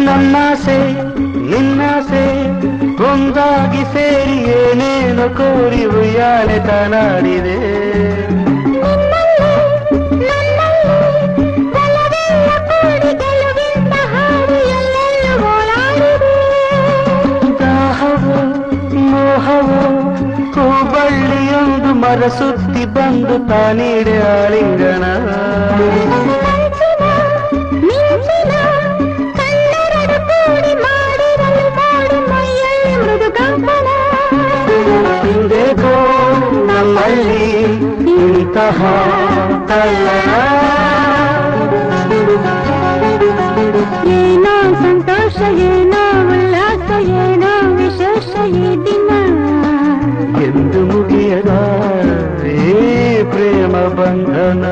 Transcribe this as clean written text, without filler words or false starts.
ನನ್ನಾಸೆ ನಿನ್ನಾಸೆ ಒಂದಾಗಿ ಸೇರಿ ಏನೇನು ಕೋರಿ ಉಯ್ಯಾಲೆ ತಾನಾಡಿದೆ. ದಾಹವೋ ಮೋಹವೋ ಹೂಬಳ್ಳಿಯೊಂದು ಮರಸುತ್ತಿ ಬಂದು ತಾನೀಡೆ ಆಲಿಂಗನ. ಹಿಂದೇಕೋ ನಮ್ಮಲ್ಲಿ ಇಂತಹ ತಲ್ಲಣ. ಏನೋ ಸಂತೋಷ ಏನೋ ಉಲ್ಲಾಸ ಏನೋ ವಿಶೇಷ ಈ ದಿನ ಎಂದು ಮುಗಿಯದ ಈ ಪ್ರೇಮ ಬಂಧನ.